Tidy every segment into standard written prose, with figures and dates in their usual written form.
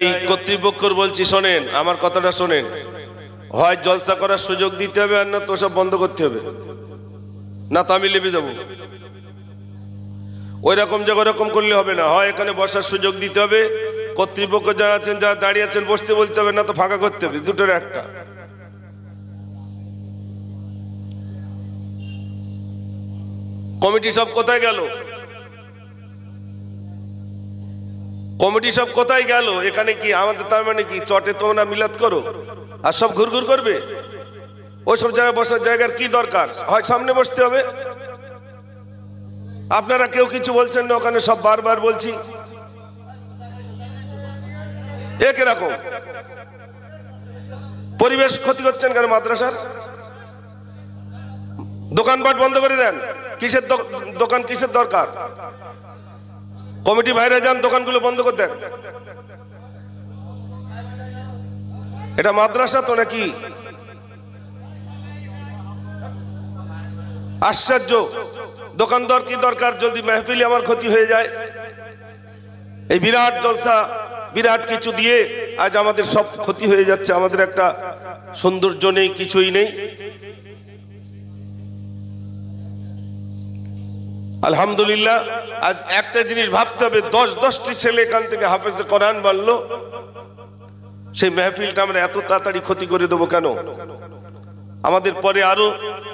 এই কর্তৃপক্ষের বলছি, শোনেন আমার কথাটা শোনেন, হয় জলসা করার সুযোগ দিতে হবে, আর না তো সব বন্ধ করতে হবে, না তো আমি লেবে যাবো। ওই রকম জায়গা ওরকম করলে হবে না, হয় এখানে বসার সুযোগ দিতে হবে, কর্তৃপক্ষ যারা আছেন যারা দাঁড়িয়ে আছেন বসতে বলতে হবে, না তো ফাঁকা করতে হবে, দুটোর একটা। কমিটি সব কোথায় গেল? কমিটি সব কোথায় গেল? এখানে কি আমাদের তার মানে কি চটে তোমরা মিলাদ করো আর সব ঘুরঘুর করবে? ওইসব জায়গায় বসার জায়গার কি দরকার? হয় সামনে বসতে হবে। আপনারা কেউ কিছু বলছেন না, ওখানে সব বারবার বলছি একরকম। পরিবেশ ক্ষতি করছেন কেন মাদ্রাসার? দোকানপাট বন্ধ করে দেন। কিসের দোকান, কিসের দরকার? কমিটি বাইরে যান, দোকানগুলো বন্ধ করে দেন। এটা মাদ্রাসা তো নাকি? আশ্চর্য। দোকানদার কি দরকার যদি মেহফিলে আমার ক্ষতি হয়ে যায়? এই বিরাট জলসা, বিরাট কিছু দিয়ে আজ আমাদের সব ক্ষতি হয়ে যাচ্ছে, আমাদের একটা সৌন্দর্য নেই, কিছুই নেই। আলহামদুলিল্লাহ, আজ একটা জিনিস ভাবতে হবে, 10-10টি ছেলে এখান থেকে হাফেজে কোরআন বানলো, সেই মেহফিলটা আমরা এত তাড়াতাড়ি ক্ষতি করে দেবো কেন? আমাদের পরে আরো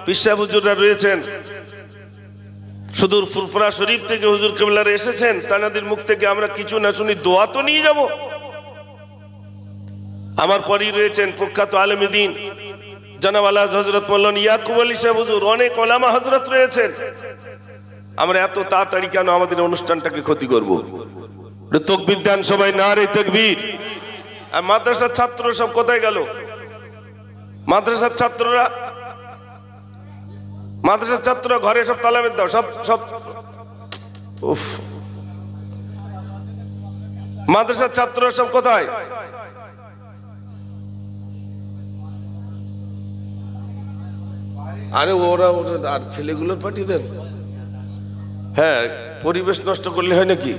পীর সাহেব হুজুররা রয়েছেন, সুদূর ফুরফুরা শরীফ থেকে হুজুর কেবলারা এসেছেন, তানাদের মুখ থেকে আমরা কিছু না শুনি দোয়া তো নিয়ে যাব। আমার পরেই রয়েছেন প্রখ্যাত আলেম দ্বীন জনাব আলহাজ হযরত মাওলানা ইয়াকুব আলী সাহেব হুজুর, অনেক ওলামা হযরত রয়েছেন। আমরা এত তাড়াতাড়ি কেন আমাদের অনুষ্ঠানটাকে ক্ষতি করব? তাকবীর দেন সবাই, নারে তাকবীর। আর মাদ্রাসার ছাত্র সব কোথায় গেল? মাদ্রাসার ছাত্ররা ঘরে সব তালা মেরে দাও, সব উফ, মাদ্রাসার ছাত্ররা সব কোথায়? আরে ওরা আর ছেলেগুলোর পাঠিয়ে দেন। হ্যাঁ, পরিবেশ নষ্ট করলে হয় নাকি?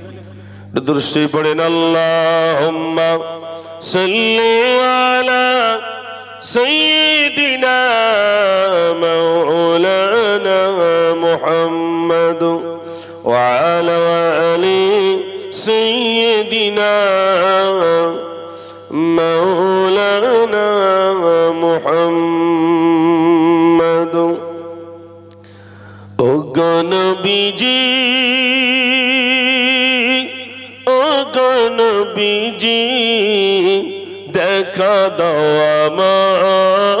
দুরূদ পড়েন, আল্লাহুম্মা সাল্লি আলা সাইয়্যিদিনা মাওলানা মুহাম্মাদ ওয়া আলা আলি সাইয়্যিদিনা মাওলানা মুহাম্মাদ। ও নবীজি, ও নবীজি, দেখা দাও আমার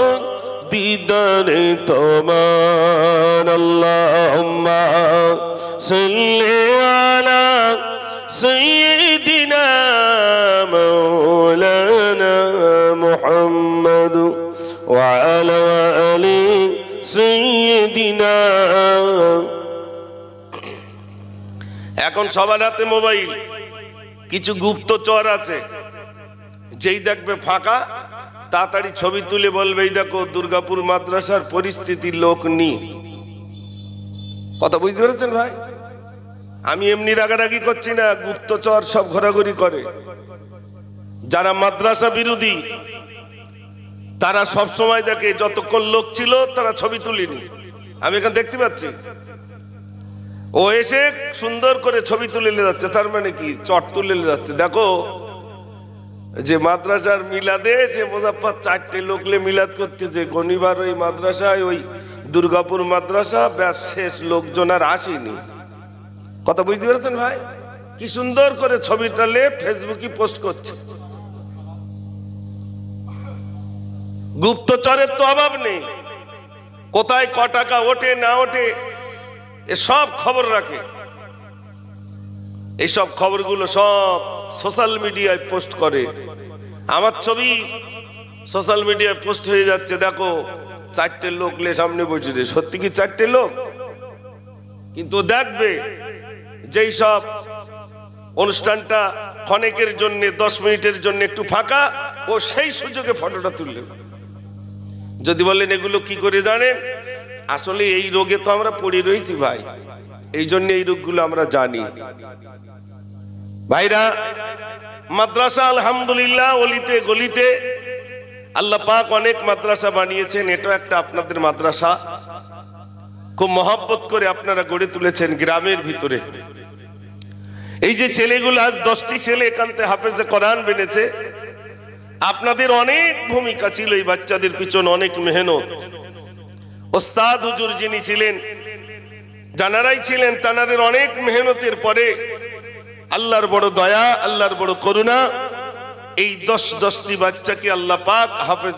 দিদারে তোমার। আল্লাহুম্মা সাল্লি আলা সাইয়্যিদিনা মাওলানা মুহাম্মাদ ওয়া আলা আলি সাইয়্যিদিনা। এখন সবার হাতে মোবাইল। কিছু গুপ্তচর আছে, যেই দেখবে ফাঁকা তাড়াতাড়ি ছবি তুলে বলবে এই দেখো দুর্গাপুর মাদ্রাসার পরিস্থিতি, লোক নি। কথা বুঝতে পেরেছেন ভাই? আমি এমনি রাগারাগি করছি না, গুপ্তচর সব ঘোরাঘুরি করে। যারা মাদ্রাসা বিরোধী তারা সব সময় দেখে যতক্ষণ লোক ছিল তারা ছবি তুলিনি। আমি এখানে দেখতে পাচ্ছি ও এসে সুন্দর করে ছবি তুলে যাচ্ছে, তার মানে কি চট তুলে যাচ্ছে। দেখো যে মাদ্রাসার মিলাদে সে মুজাফফর 4টে লোকলে মিলাদ করতেছে, গনিবার ওই মাদ্রাসায়, ওই দুর্গাপুর মাদ্রাসা, ব্যাস শেষ, লোকজন আর আসেনি। কথা বুঝতে পেরেছেন ভাই? কি সুন্দর করে ছবিটা লে ফেসবুকে পোস্ট করছে। গুপ্তচরের তো অভাব নেই, কোথায় ক টাকা ওঠে না ওঠে এসব খবর রাখে। এইসব খবরগুলো সব সোশ্যাল মিডিয়ায় পোস্ট করে। আমার ছবি সোশ্যাল মিডিয়ায় পোস্ট হয়ে যাচ্ছে, দেখো 4টে লোক লে সামনে বসে। সত্যি কি 4টে লোক? কিন্তু দেখবে যেই সব অনুষ্ঠানটা ক্ষণেকের জন্য, 10 মিনিটের জন্য একটু ফাঁকা, ও সেই সুযোগে ফটোটা তুললেন। যদি বলেন এগুলো কি করে জানেন, আসলে এই রোগে তো আমরা পড়ে রয়েছি ভাই, এই জন্য এই রোগগুলো আমরা জানি। ভাইরা মাদ্রাসা আলহামদুলিল্লাহ অলিতে গলিতে আল্লাহ পাক অনেক মাদ্রাসা বানিয়েছেন, এটা একটা আপনাদের মাদ্রাসা খুব মহব্বত করে আপনারা গড়ে তুলেছেন গ্রামের ভিতরে। এই যে ছেলেগুলো আজ 10টি ছেলে একান্তে হাফেজে কোরআন বেনেছে, আপনাদের অনেক ভূমিকা ছিল এই বাচ্চাদের পিছনে, অনেক মেহনত। ওস্তাদ হুজুর যিনি ছিলেন, জানারাই ছিলেন, তানাদের অনেক মেহনতের পরে আল্লাহর বড় দয়া, আল্লাহর বড় করুণা, এই 10টি বাচ্চাকে আল্লাহ পাক হাফেজ